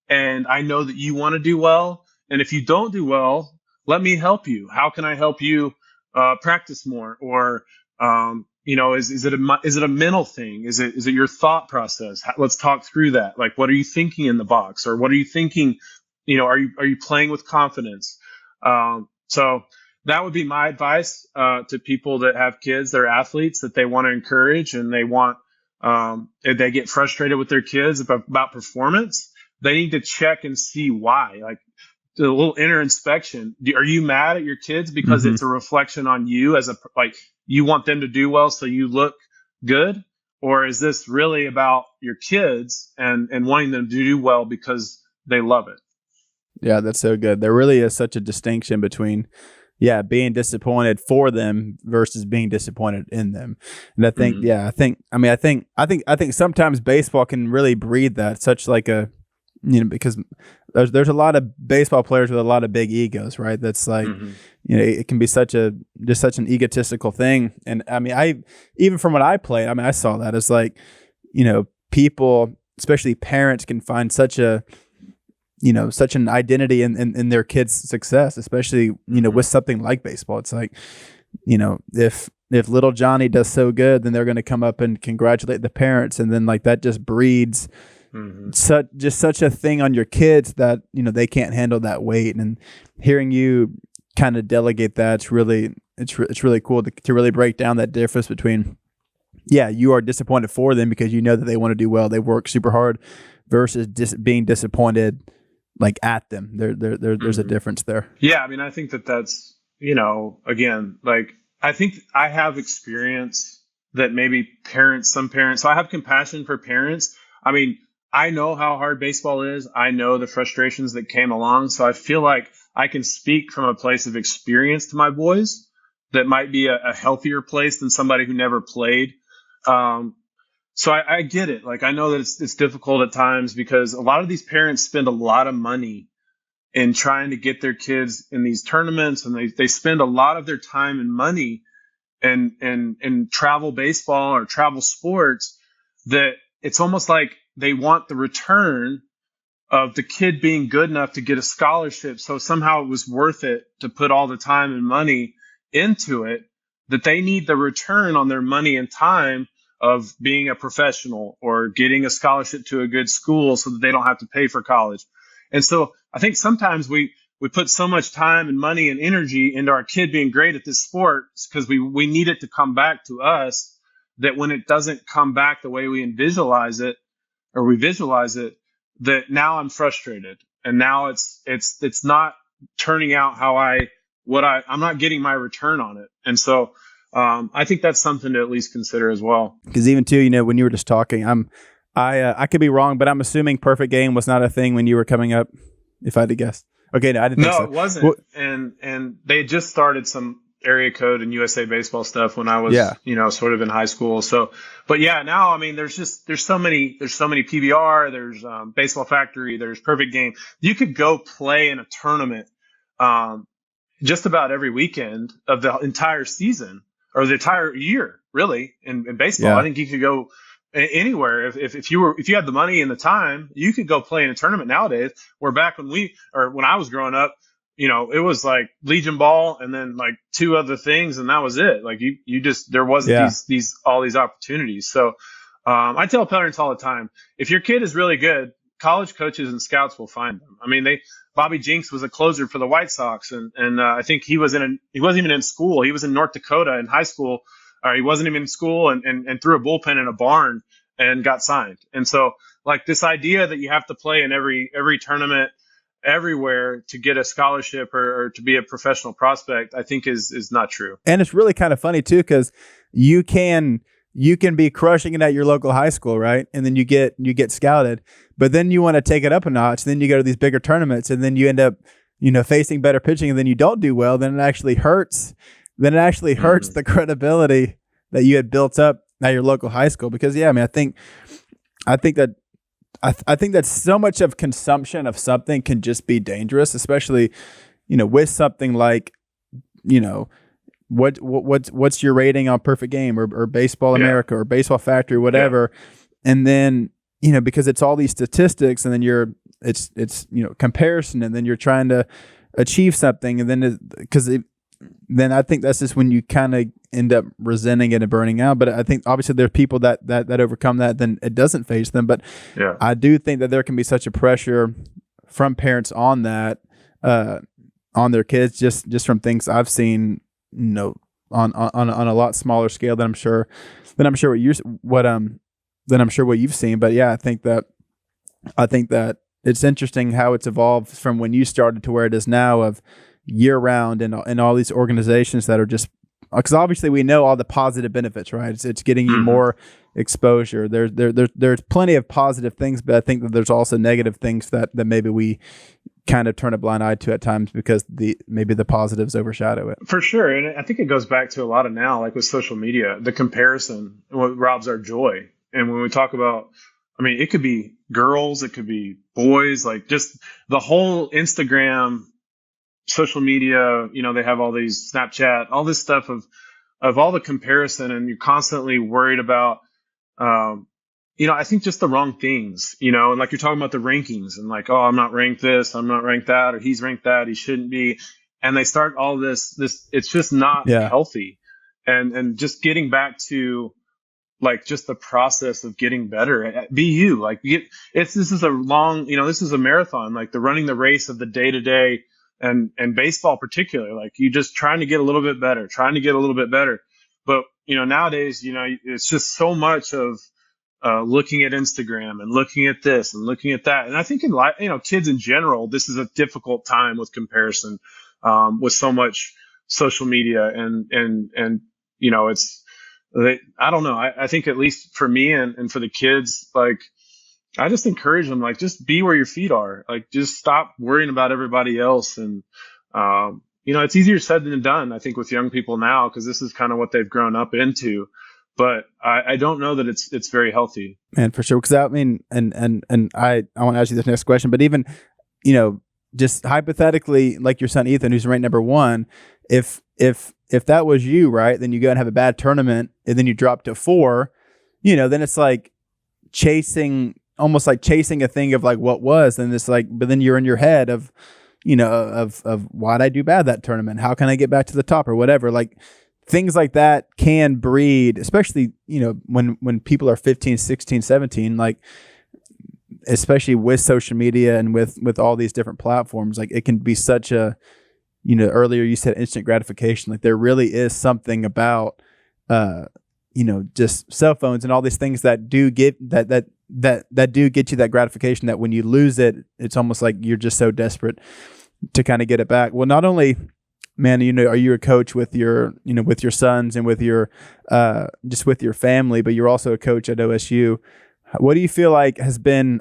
and I know that you want to do well. And if you don't do well, let me help you. How can I help you practice more? Or is it a mental thing? Is it your thought process? Let's talk through that. Like, what are you thinking in the box, or what are you thinking? Are you playing with confidence? So that would be my advice to people that have kids, they're athletes that they want to encourage, and if they get frustrated with their kids about performance, they need to check and see why. Like, do a little inner inspection. Are you mad at your kids because Hmm. it's a reflection on you like you want them to do well so you look good? Or is this really about your kids and wanting them to do well because they love it? Yeah, that's so good. There really is such a distinction between, yeah, being disappointed for them versus being disappointed in them. And I think, Mm-hmm. yeah, I think sometimes baseball can really breed that such like a, because there's a lot of baseball players with a lot of big egos, right? That's like, Mm-hmm. it can be such an egotistical thing. And I mean, even from what I played, I mean, I saw that as like, people, especially parents, can find such an identity in their kids' success, especially, with something like baseball. It's like, if little Johnny does so good, then they're going to come up and congratulate the parents. And then like that just breeds Mm-hmm. such a thing on your kids that, they can't handle that weight. And hearing you kind of delegate that, it's really cool to really break down that difference between, yeah, you are disappointed for them because you know that they want to do well. They work super hard versus being disappointed like at them. There's a Mm-hmm. difference there. Yeah, I mean, I think that that's, again, like, I think I have experience that maybe some parents, so I have compassion for parents. I mean, I know how hard baseball is. I know the frustrations that came along. So I feel like I can speak from a place of experience to my boys that might be a healthier place than somebody who never played. Um, so I get it. Like, I know that it's difficult at times because a lot of these parents spend a lot of money in trying to get their kids in these tournaments, and they spend a lot of their time and money in travel baseball or travel sports, that it's almost like they want the return of the kid being good enough to get a scholarship. So somehow it was worth it to put all the time and money into it, that they need the return on their money and time of being a professional or getting a scholarship to a good school so that they don't have to pay for college. And so I think sometimes we put so much time and money and energy into our kid being great at this sport because we need it to come back to us, that when it doesn't come back the way we visualize it, that now I'm frustrated, and now it's not turning out how I'm not getting my return on it. And so I think that's something to at least consider as well. Because even too, when you were just talking, I could be wrong, but I'm assuming perfect game was not a thing when you were coming up. If I had to guess. Okay, no, I didn't think No, so. it wasn't. Well, And they had just started some area code and USA baseball stuff when I yeah, was, sort of in high school. So, but yeah, now, I mean, there's so many PBR, there's Baseball Factory, there's Perfect Game. You could go play in a tournament um, just about every weekend of the entire season or the entire year, really, in baseball. I yeah, think you could go anywhere if you had the money and the time, you could go play in a tournament nowadays. Where back when I was growing up, it was like Legion Ball and then like two other things, and that was it. Like you just, there wasn't Yeah. all these opportunities. So, I tell parents all the time, if your kid is really good, college coaches and scouts will find them. I mean, Bobby Jinks was a closer for the White Sox, and I think he wasn't even in school. He was in North Dakota in high school, or he wasn't even in school, and threw a bullpen in a barn and got signed. And so, like, this idea that you have to play in every tournament everywhere to get a scholarship or to be a professional prospect, I think is not true. And it's really kind of funny too, because you can be crushing it at your local high school, right? And then you get scouted, but then you want to take it up a notch. Then you go to these bigger tournaments, and then you end up, facing better pitching, and then you don't do well. Then it actually hurts. Then it actually hurts the credibility that you had built up at your local high school. Because I mean, I think that so much of consumption of something can just be dangerous, especially, with something like, what's your rating on Perfect Game or Baseball America or Baseball Factory, whatever. Yeah. And then, because it's all these statistics, and then it's comparison, and then you're trying to achieve something. And then, then I think that's just when you kind of end up resenting it and burning out. But I think obviously there are people that overcome that, then it doesn't phase them. But I do think that there can be such a pressure from parents on that, on their kids, just from things I've seen, on a lot smaller scale than I'm sure what you've seen. But yeah, I think that it's interesting how it's evolved from when you started to where it is now, of year round, and all these organizations that are just, because obviously we know all the positive benefits, right? It's getting you more exposure. There's plenty of positive things, but I think that there's also negative things that maybe we kind of turn a blind eye to at times, because maybe the positives overshadow it. For sure. And I think it goes back to a lot of now, like with social media, the comparison, what robs our joy. And when we talk about, I mean, it could be girls, it could be boys, like just the whole Instagram, social media, they have all these Snapchat, all this stuff of all the comparison, and you're constantly worried about, I think just the wrong things, and like you're talking about the rankings, and like, oh, I'm not ranked this, I'm not ranked that, or he's ranked that, he shouldn't be. And they start all this, it's just not healthy. And just getting back to like just the process of getting better. Be you, like this is a long, this is a marathon, like running the race of the day to day. And baseball particularly, like you just trying to get a little bit better. But, nowadays, it's just so much of looking at Instagram and looking at this and looking at that. And I think in life, kids in general, this is a difficult time with comparison, with so much social media and I don't know. I think at least for me and for the kids, like, I just encourage them, like, just be where your feet are. Like, just stop worrying about everybody else. And, it's easier said than done, I think, with young people now, because this is kind of what they've grown up into. But I don't know that it's very healthy. Man, for sure. Because I mean, and I want to ask you this next question, but even, just hypothetically, like your son Ethan, who's ranked number 1, if that was you, right, then you go and have a bad tournament, and then you drop to 4, then it's like almost like chasing a thing of like what was, and it's like, but then you're in your head of, of why'd I do bad that tournament? How can I get back to the top or whatever? Like things like that can breed, especially, when people are 15, 16, 17, like, especially with social media and with all these different platforms, like it can be such a, earlier you said instant gratification. Like there really is something about, just cell phones and all these things that do get that do get you that gratification, that when you lose it, it's almost like you're just so desperate to kind of get it back. Well, not only, man, are you a coach with your, with your sons and with your, just with your family, but you're also a coach at OSU. What do you feel like has been,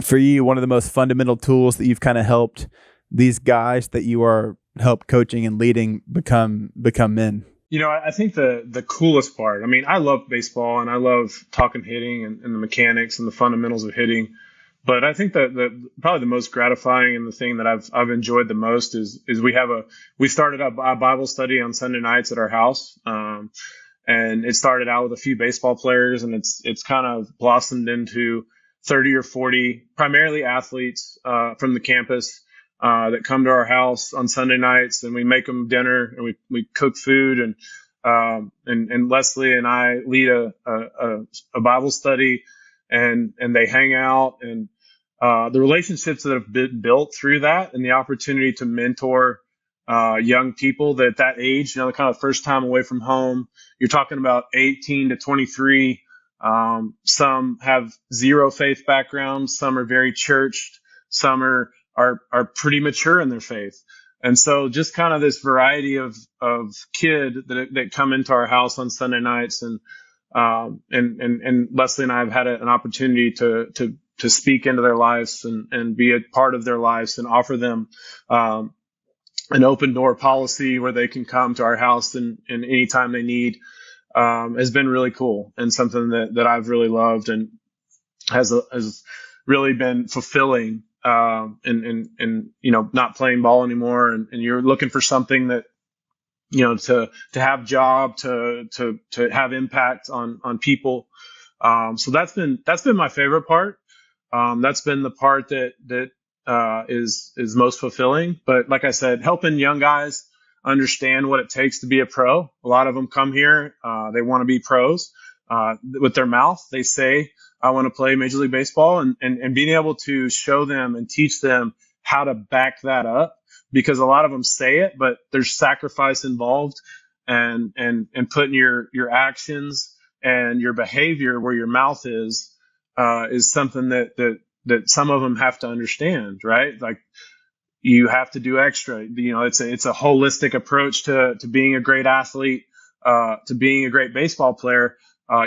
for you, one of the most fundamental tools that you've kind of helped these guys that you are help coaching and leading become men? I think the coolest part, I mean, I love baseball and I love talking hitting and the mechanics and the fundamentals of hitting. But I think that probably the most gratifying and the thing that I've enjoyed the most is we started a Bible study on Sunday nights at our house. And it started out with a few baseball players, and it's kind of blossomed into 30 or 40, primarily athletes, from the campus, that come to our house on Sunday nights, and we make them dinner, and we cook food, and Leslie and I lead a Bible study, and they hang out, and the relationships that have been built through that, and the opportunity to mentor young people that at that age, the kind of first time away from home. You're talking about 18 to 23. Some have zero faith background. Some are very churched. Some are pretty mature in their faith. And so just kind of this variety of kid that come into our house on Sunday nights, and Leslie and I have had an opportunity to speak into their lives and be a part of their lives and offer them an open door policy where they can come to our house and anytime they need, has been really cool, and something that I've really loved and has really been fulfilling. And not playing ball anymore, and you're looking for something that, to have job, to have impact on people. So that's been my favorite part. That's been the part that is most fulfilling. But like I said, helping young guys understand what it takes to be a pro. A lot of them come here, they want to be pros. With their mouth, they say, I want to play Major League Baseball, and being able to show them and teach them how to back that up, because a lot of them say it, but there's sacrifice involved, and putting your actions and your behavior where your mouth is something that some of them have to understand, right? Like, you have to do extra. It's a holistic approach to being a great athlete, to being a great baseball player.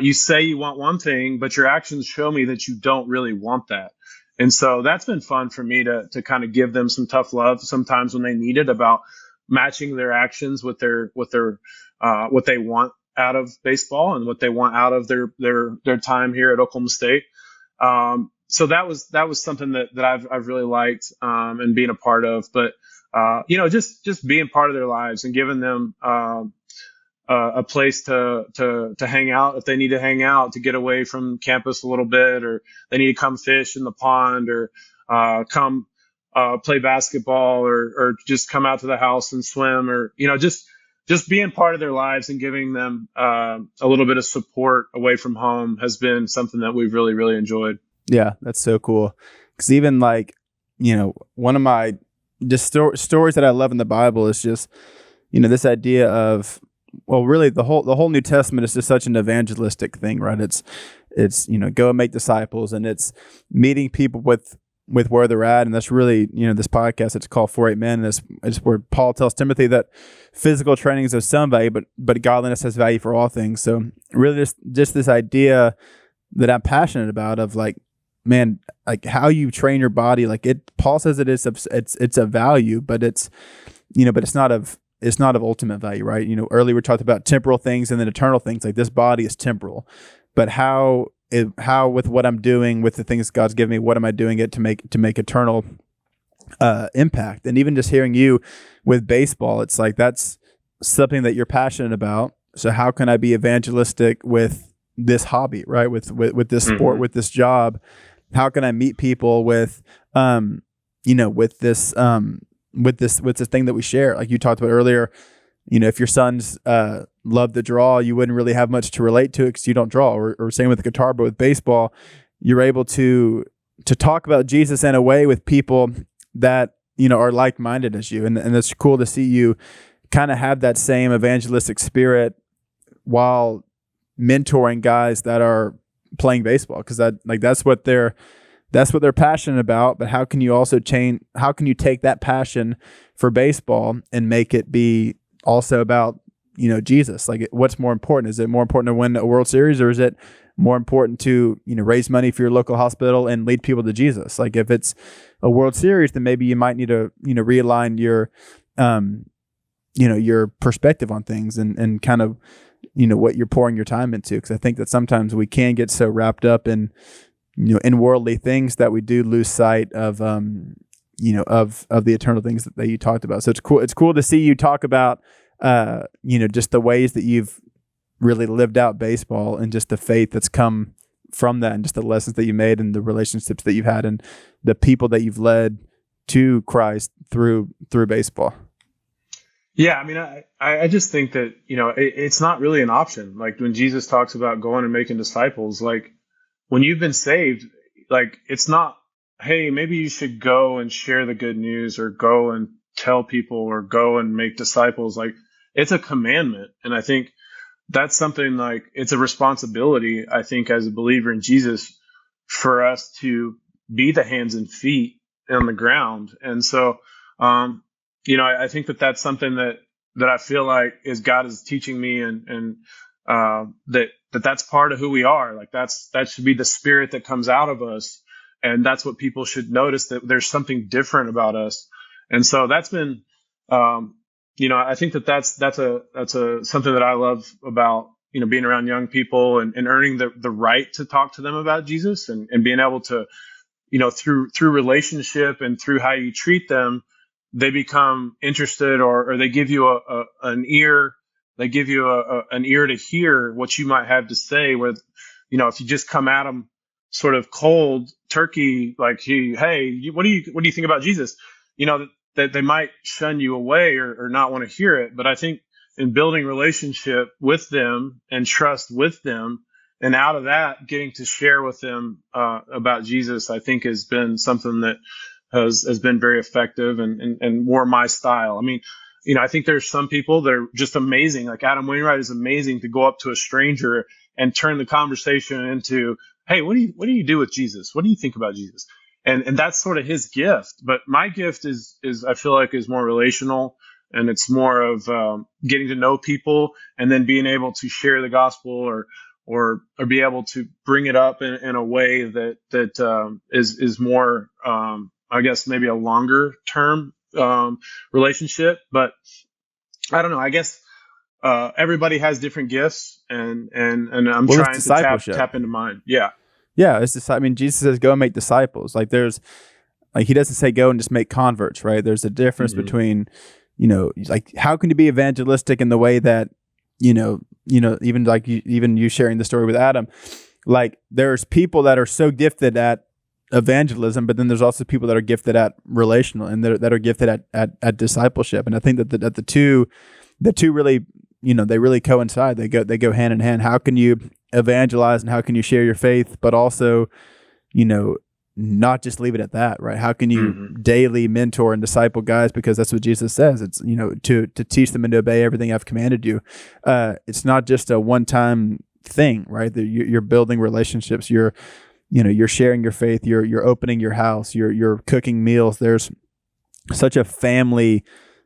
You say you want one thing, but your actions show me that you don't really want that. And so that's been fun for me to kind of give them some tough love sometimes when they need it, about matching their actions with their what they want out of baseball and what they want out of their time here at Oklahoma State. So that was something that I've really liked, and being a part of. But just being part of their lives and giving them a place to hang out if they need to hang out, to get away from campus a little bit, or they need to come fish in the pond, or come play basketball, or just come out to the house and swim, or just being part of their lives and giving them a little bit of support away from home has been something that we've really, really enjoyed. Yeah, that's so cool. Because even one of my just stories that I love in the Bible is just, this idea of, well, really the whole New Testament is just such an evangelistic thing, right? It's go and make disciples, and it's meeting people with where they're at. And that's really, this podcast, it's called 4-8 Men. And it's where Paul tells Timothy that physical training is of some value, but godliness has value for all things. So really just this idea that I'm passionate about of man, how you train your body, Paul says it's a value, but it's not of ultimate value, right? Earlier we talked about temporal things and then eternal things. Like, this body is temporal, but how with what I'm doing with the things God's given me, what am I doing it to make eternal impact? And even just hearing you with baseball, it's like that's something that you're passionate about. So how can I be evangelistic with this hobby, right? With this sport, with this job? How can I meet people with with this thing that we share? Like you talked about earlier, if your sons love to draw, you wouldn't really have much to relate to it because you don't draw. Or same with the guitar, but with baseball, you're able to talk about Jesus in a way with people that are like-minded as you, and it's cool to see you kind of have that same evangelistic spirit while mentoring guys that are playing baseball, because that's what they're passionate about. But how can you also how can you take that passion for baseball and make it be also about Jesus? What's more important? Is it more important to win a World Series, or is it more important to raise money for your local hospital and lead people to Jesus? If it's a World Series, then maybe you might need to realign your your perspective on things and kind of what you're pouring your time into. Because I think that sometimes we can get so wrapped up in in worldly things that we do lose sight of of the eternal things that you talked about. So it's cool to see you talk about just the ways that you've really lived out baseball, and just the faith that's come from that, and just the lessons that you made, and the relationships that you've had, and the people that you've led to Christ through baseball. Yeah, I mean, I just think that, it's not really an option. Like when Jesus talks about going and making disciples, like when you've been saved, like it's not, hey, maybe you should go and share the good news or go and tell people or go and make disciples. Like it's a commandment. And I think that's something like it's a responsibility, I think, as a believer in Jesus for us to be the hands and feet on the ground. And so, I think that that's something that I feel like is God is teaching me, and that's part of who we are. Like that should be the spirit that comes out of us, and that's what people should notice, that there's something different about us. And so that's been, I think that's something that I love about being around young people and earning the right to talk to them about Jesus, and being able to through relationship and through how you treat them, they become interested, or they give you an ear. They give you an ear to hear what you might have to say. Where, if you just come at them sort of cold turkey, like, hey, what do you think about Jesus? That they might shun you away or not want to hear it. But I think in building relationship with them and trust with them, and out of that, getting to share with them about Jesus, I think has been something that has been very effective and more my style. I mean, I think there's some people that are just amazing. Like Adam Wainwright is amazing to go up to a stranger and turn the conversation into, hey, what do you do with Jesus? What do you think about Jesus? And that's sort of his gift. But my gift is I feel like is more relational, and it's more of getting to know people and then being able to share the gospel or be able to bring it up in a way that is more, I guess maybe a longer term relationship. But I don't know. I guess everybody has different gifts, and I'm trying to tap into mine. Yeah. Yeah, it's just, I mean, Jesus says, go and make disciples. Like he doesn't say go and just make converts, right? There's a difference between, like how can you be evangelistic in the way that, even like even you sharing the story with Adam, like there's people that are so gifted at evangelism, but then there's also people that are gifted at relational, and that are gifted at discipleship. And I think that the two really, they really coincide. They go hand in hand. How can you evangelize and how can you share your faith, but also, not just leave it at that, right? How can you daily mentor and disciple guys? Because that's what Jesus says. It's, to teach them and to obey everything I've commanded you. It's not just a one-time thing, right? You're building relationships. You're sharing your faith. You're opening your house. You're cooking meals. There's such a family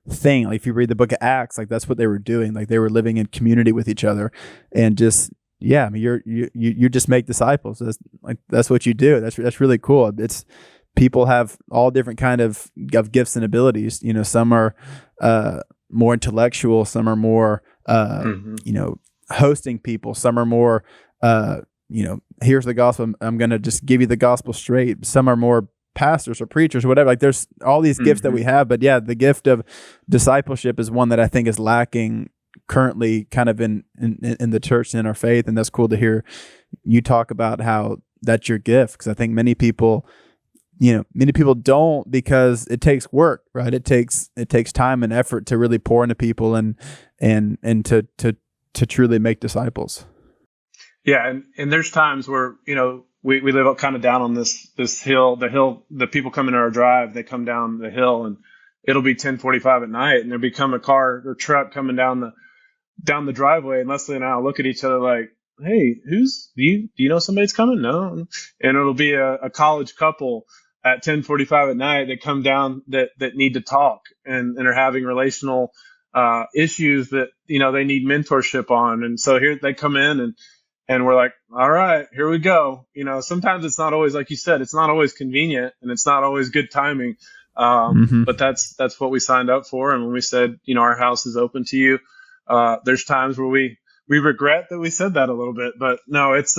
thing. Like if you read the book of Acts, like that's what they were doing. Like they were living in community with each other, and just, yeah, I mean, you just make disciples. That's what you do. That's really cool. It's people have all different kind of gifts and abilities. Some are more intellectual. Some are more hosting people. Some are more here's the gospel. I'm going to just give you the gospel straight. Some are more pastors or preachers or whatever. Like there's all these gifts that we have, but yeah, the gift of discipleship is one that I think is lacking currently kind of in the church and in our faith. And that's cool to hear you talk about how that's your gift. Cause I think many people don't, because it takes work, right? It takes time and effort to really pour into people and to truly make disciples. Yeah. And there's times where, we live up kind of down on this hill, the people come in our drive, they come down the hill, and it'll be 10:45 at night, and there'll become a car or truck coming down the driveway. And Leslie and I will look at each other like, hey, do you know somebody's coming? No. And it'll be a college couple at 10:45 at night that come down that need to talk and are having relational issues that, they need mentorship on. And so here they come in and we're like, all right, here we go. Sometimes it's not always, like you said, it's not always convenient and it's not always good timing. But that's what we signed up for. And when we said, our house is open to you, there's times where we regret that we said that a little bit, but no, it's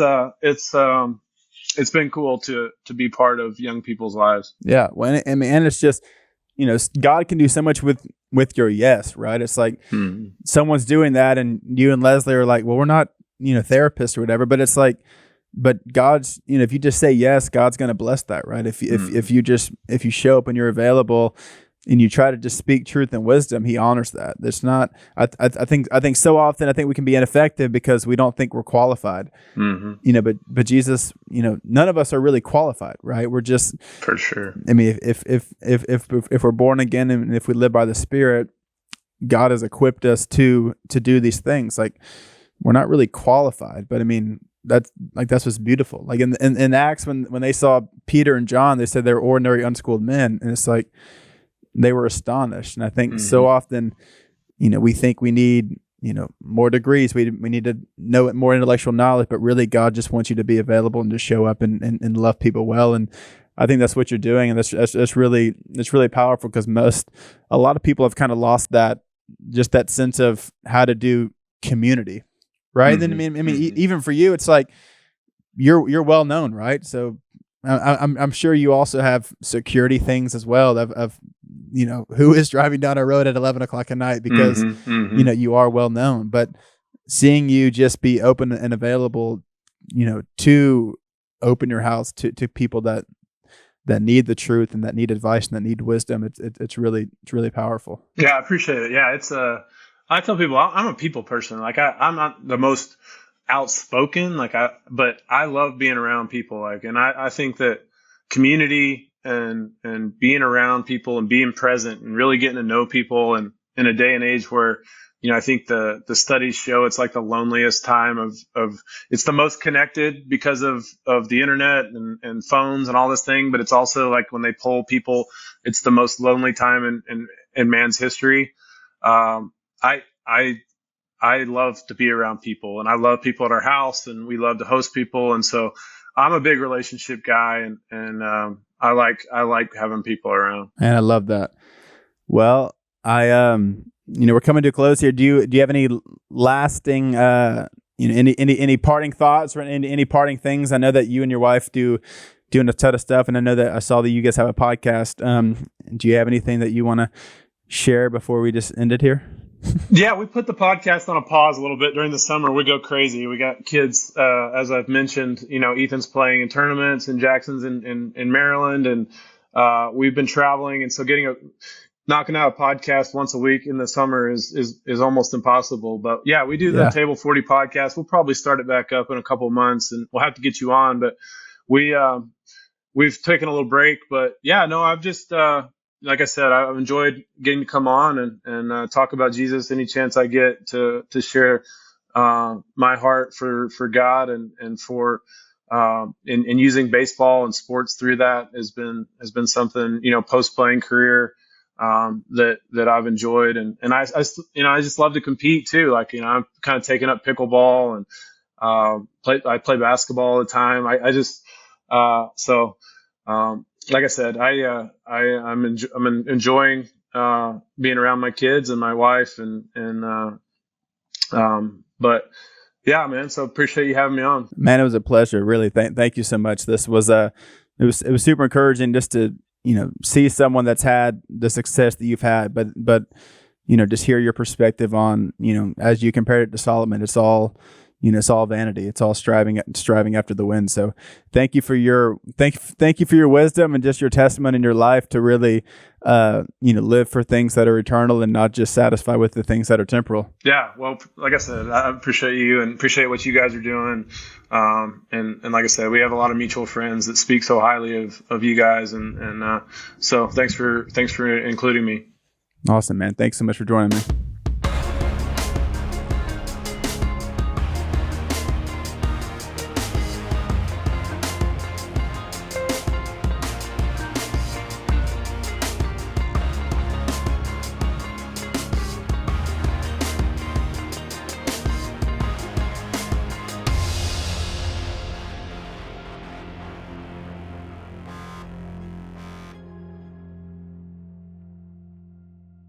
been cool to be part of young people's lives. Yeah. Well, and it's just, God can do so much with your yes, right? It's like someone's doing that and you and Leslie are like, well, we're not, therapists or whatever, but it's like, but God's, if you just say yes, God's going to bless that, right? If you show up and you're available and you try to just speak truth and wisdom, He honors that. That's not. I think so often we can be ineffective because we don't think we're qualified. But Jesus, none of us are really qualified, right? We're just, for sure. I mean, if we're born again and if we live by the Spirit, God has equipped us to do these things. Like, we're not really qualified, but I mean, that's what's beautiful. Like in Acts, when they saw Peter and John, they said they were ordinary, unschooled men, and it's like they were astonished. And I think so often, we think we need, more degrees. We need to know more intellectual knowledge, but really God just wants you to be available and just show up and love people well. And I think that's what you're doing, and that's really powerful, because a lot of people have kind of lost that sense of how to do community, right? Then I mean, even for you, it's like you're well known, right? So I'm sure you also have security things as well of who is driving down a road at 11 o'clock at night, because you are well known. But seeing you just be open and available, to open your house to people that need the truth and that need advice and that need wisdom, it's really powerful. Yeah, I appreciate it. Yeah, it's I tell people I'm a people person. Like, I'm not the most outspoken, but I love being around people. And I think that community and being around people and being present and really getting to know people, and in a day and age where, I think the studies show it's like the loneliest time of it's the most connected because of the internet and phones and all this thing, but it's also like when they poll people, it's the most lonely time in man's history. I love to be around people, and I love people at our house, and we love to host people. And so I'm a big relationship guy, and I like having people around. And I love that. Well, we're coming to a close here. Do you have any lasting, any parting thoughts or any parting things? I know that you and your wife doing a ton of stuff, and I know that I saw that you guys have a podcast. Do you have anything that you want to share before we just end it here? Yeah, we put the podcast on a pause a little bit during the summer. We go crazy. We got kids, as I've mentioned. Ethan's playing in tournaments, and Jackson's in Maryland, and we've been traveling, and so knocking out a podcast once a week in the summer is almost impossible. But yeah, we do the Table 40 podcast. We'll probably start it back up in a couple of months, and we'll have to get you on. But we've taken a little break. But yeah, no, I've just like I said, I've enjoyed getting to come on and talk about Jesus any chance I get to share my heart for God and for in using baseball and sports through that has been something, post playing career that I've enjoyed, and I just love to compete too. Like, I'm kind of taking up pickleball, and I play basketball all the time. Like I said, I'm enjoying being around my kids and my wife, but yeah, man. So appreciate you having me on. Man, it was a pleasure. Really, thank you so much. This was it was super encouraging just to see someone that's had the success that you've had, but just hear your perspective on as you compared it to Solomon. It's all it's all vanity. It's all striving after the wind. So thank you for your wisdom and just your testimony in your life to really live for things that are eternal and not just satisfy with the things that are temporal. Yeah, well, like I said, I appreciate you and appreciate what you guys are doing. And like I said, we have a lot of mutual friends that speak so highly of you guys, and so thanks for including me. Awesome, man. Thanks so much for joining me.